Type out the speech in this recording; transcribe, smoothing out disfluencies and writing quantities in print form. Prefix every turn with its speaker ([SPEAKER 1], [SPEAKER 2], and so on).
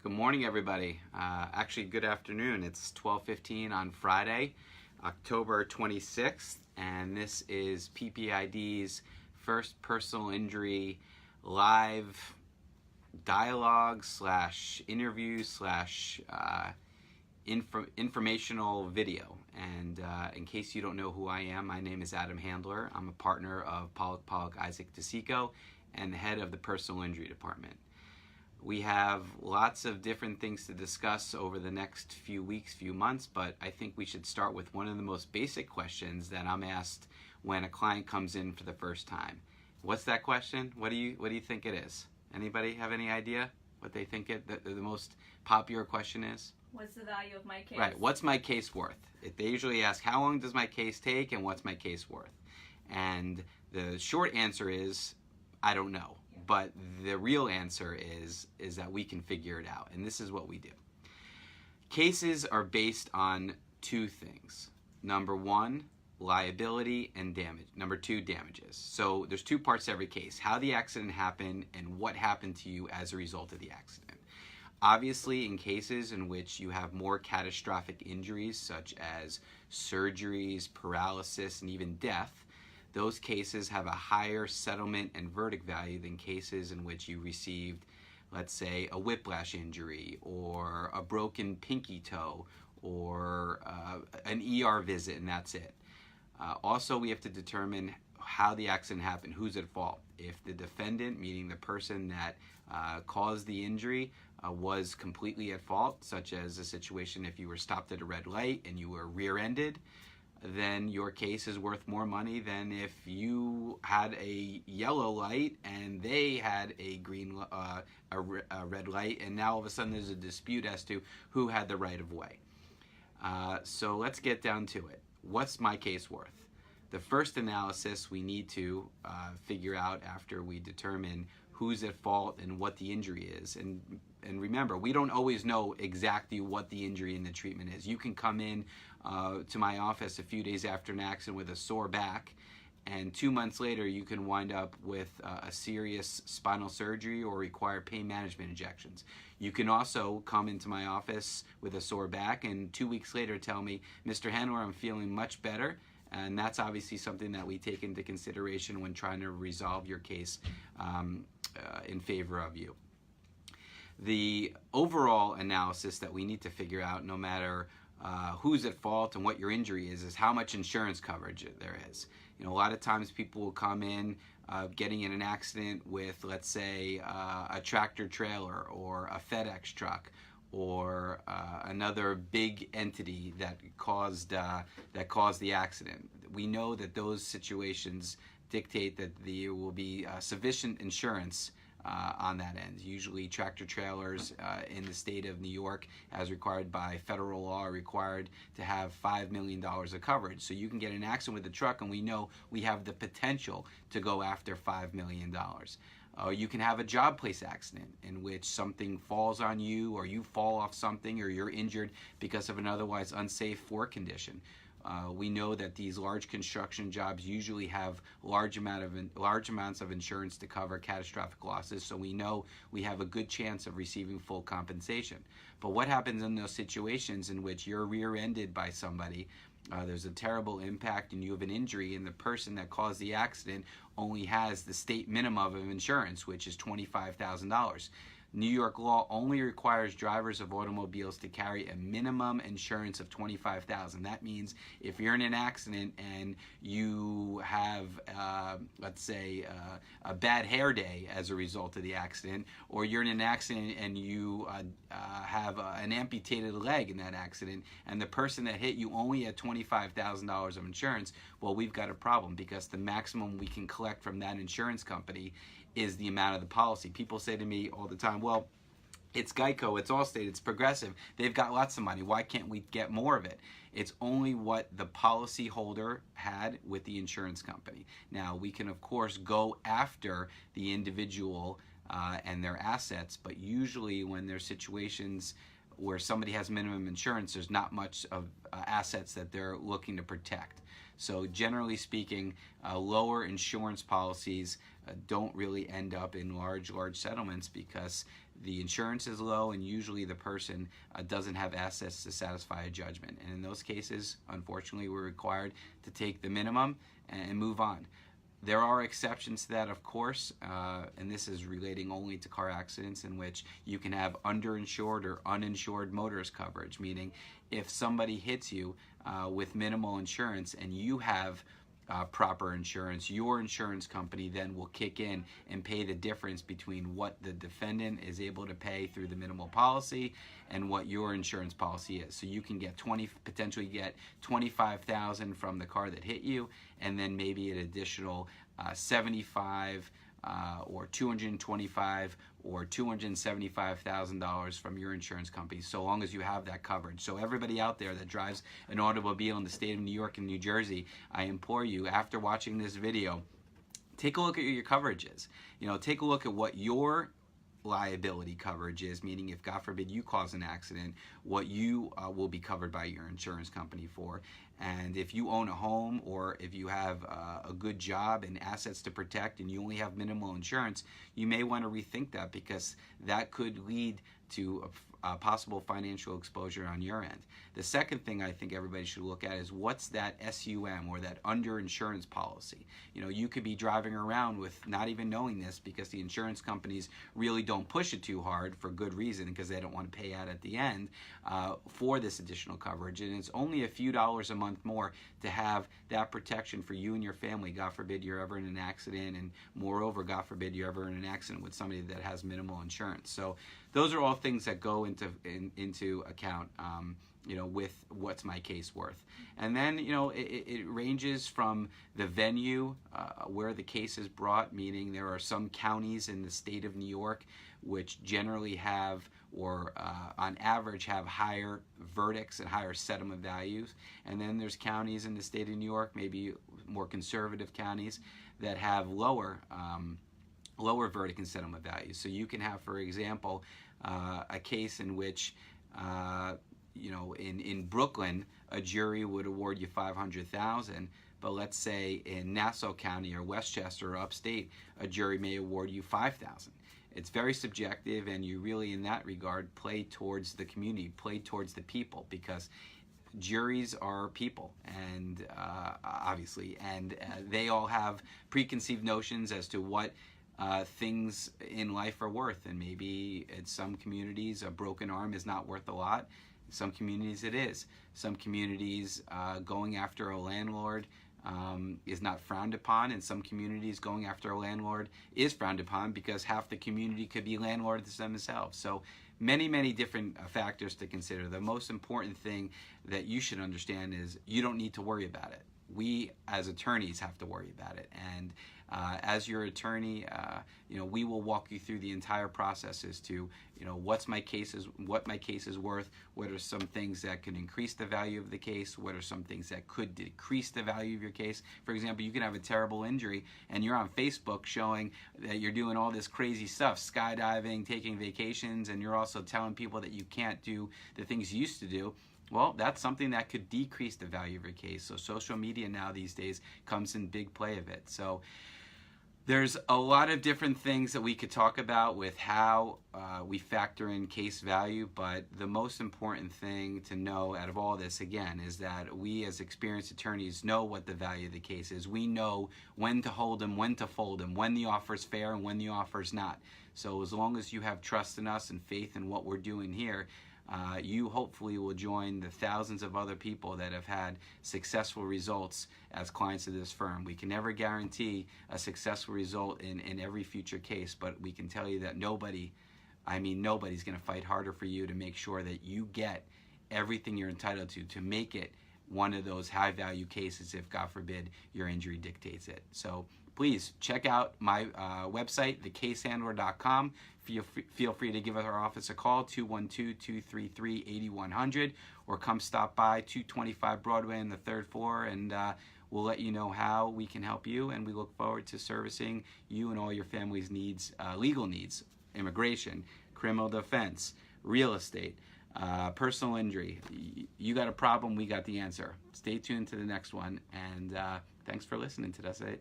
[SPEAKER 1] Good morning, everybody. Actually, good afternoon. It's 12:15 on Friday, October 26th, and this is PPID's first personal injury live dialogue slash interview slash informational video. And in case you don't know who I am, my name is Adam Handler. I'm a partner of Pollack, DeCicco, and the head of the personal injury department. We have lots of different things to discuss over the next few weeks, few months, but I think we should start with one of the most basic questions that I'm asked when a client comes in for the first time. What's that question? What do you think it is? Anybody have any idea what they think the most popular question is?
[SPEAKER 2] What's the value of my case?
[SPEAKER 1] Right. What's my case worth? They usually ask, how long does my case take and what's my case worth? And the short answer is, I don't know. But the real answer is that we can figure it out, and this is what we do. Cases are based on two things. Number one, liability and damage. Number two, damages. So there's two parts to every case: how the accident happened and what happened to you as a result of the accident. Obviously, in cases in which you have more catastrophic injuries, such as surgeries, paralysis, and even death, those cases have a higher settlement and verdict value than cases in which you received, let's say, a whiplash injury or a broken pinky toe or an ER visit, and that's it. Also, we have to determine how the accident happened, who's at fault. If the defendant, meaning the person that caused the injury, was completely at fault, such as a situation if you were stopped at a red light and you were rear-ended, then your case is worth more money than if you had a yellow light and they had a green, a red light, and now all of a sudden there's a dispute as to who had the right of way. So let's get down to it. What's my case worth? The first analysis we need to figure out after we determine who's at fault and what the injury is. And remember, we don't always know exactly what the injury and the treatment is. You can come in to my office a few days after an accident with a sore back, and 2 months later you can wind up with a serious spinal surgery or require pain management injections. You can also come into my office with a sore back and 2 weeks later tell me, Mr. Handler, I'm feeling much better. And that's obviously something that we take into consideration when trying to resolve your case in favor of you. The overall analysis that we need to figure out, no matter who's at fault and what your injury is how much insurance coverage there is. You know, a lot of times people will come in getting in an accident with, let's say, a tractor trailer or a FedEx truck or another big entity that caused the accident. We know that those situations dictate that there will be sufficient insurance on that end. Usually tractor trailers in the state of New York, as required by federal law, are required to have $5 million of coverage. So you can get in an accident with a truck and we know we have the potential to go after $5 million. You can have a job place accident in which something falls on you or you fall off something or you're injured because of an otherwise unsafe work condition. We know that these large construction jobs usually have large amounts of insurance to cover catastrophic losses, so we know we have a good chance of receiving full compensation. But what happens in those situations in which you're rear-ended by somebody, there's a terrible impact and you have an injury, and the person that caused the accident only has the state minimum of insurance, which is $25,000. New York law only requires drivers of automobiles to carry a minimum insurance of $25,000. That means if you're in an accident and you have, let's say, a bad hair day as a result of the accident, or you're in an accident and you have an amputated leg in that accident, and the person that hit you only had $25,000 of insurance, well, we've got a problem, because the maximum we can collect from that insurance company is the amount of the policy. People say to me all the time, well, it's Geico, it's Allstate, it's Progressive, they've got lots of money, why can't we get more of it? It's only what the policy holder had with the insurance company. Now, we can of course go after the individual and their assets, but usually when there's situations where somebody has minimum insurance, there's not much of assets that they're looking to protect. So generally speaking, lower insurance policies don't really end up in large settlements because the insurance is low and usually the person doesn't have assets to satisfy a judgment. And in those cases, unfortunately, we're required to take the minimum and move on. There are exceptions to that, of course, and this is relating only to car accidents in which you can have underinsured or uninsured motorist coverage, meaning if somebody hits you with minimal insurance and you have proper insurance, your insurance company then will kick in and pay the difference between what the defendant is able to pay through the minimal policy and what your insurance policy is. So you can get potentially get $25,000 from the car that hit you, and then maybe an additional $75,000 or $225,000 or $275,000 from your insurance company, so long as you have that coverage. So everybody out there that drives an automobile in the state of New York and New Jersey, I implore you, after watching this video, take a look at your coverages. Take a look at what your liability coverage is, meaning if God forbid you cause an accident, what you will be covered by your insurance company for. And if you own a home or if you have a good job and assets to protect and you only have minimal insurance, you may want to rethink that, because that could lead to a possible financial exposure on your end. The second thing I think everybody should look at is what's that SUM, or that underinsurance policy. You could be driving around with not even knowing this, because the insurance companies really don't push it too hard for good reason, because they don't want to pay out at the end for this additional coverage. And it's only a few dollars a month more to have that protection for you and your family. God forbid you're ever in an accident, and moreover, God forbid you're ever in an accident with somebody that has minimal insurance. So those are all things that go into account, with what's my case worth. And then, it ranges from the venue where the case is brought, meaning there are some counties in the state of New York which generally have, or on average have, higher verdicts and higher settlement values. And then there's counties in the state of New York, maybe more conservative counties, that have lower verdict and settlement values. So you can have, for example, a case in which, in Brooklyn, a jury would award you $500,000, but let's say in Nassau County or Westchester or upstate, a jury may award you $5,000. It's very subjective, and you really, in that regard, play towards the community, play towards the people, because juries are people, and obviously, and they all have preconceived notions as to what things in life are worth. And maybe in some communities a broken arm is not worth a lot. In some communities it is. Some communities going after a landlord is not frowned upon. In some communities going after a landlord is frowned upon, because half the community could be landlords themselves. So many different factors to consider. The most important thing that you should understand is you don't need to worry about it. We as attorneys have to worry about it. And as your attorney, we will walk you through the entire process as to, what my case is worth, what are some things that can increase the value of the case, what are some things that could decrease the value of your case. For example, you can have a terrible injury and you're on Facebook showing that you're doing all this crazy stuff, skydiving, taking vacations, and you're also telling people that you can't do the things you used to do. Well, that's something that could decrease the value of your case. So social media now these days comes in big play of it. So there's a lot of different things that we could talk about with how we factor in case value, but the most important thing to know out of all this, again, is that we as experienced attorneys know what the value of the case is. We know when to hold them, when to fold them, when the offer's fair and when the offer's not. So as long as you have trust in us and faith in what we're doing here, you hopefully will join the thousands of other people that have had successful results as clients of this firm. We can never guarantee a successful result in every future case, but we can tell you that nobody's going to fight harder for you to make sure that you get everything you're entitled to make it one of those high-value cases if, God forbid, your injury dictates it. So please check out my website, thecasehandler.com. Feel free to give our office a call, 212-233-8100, or come stop by 225 Broadway on the 3rd floor, and we'll let you know how we can help you, and we look forward to servicing you and all your family's needs, legal needs, immigration, criminal defense, real estate, personal injury. You got a problem, we got the answer. Stay tuned to the next one, and thanks for listening to us today.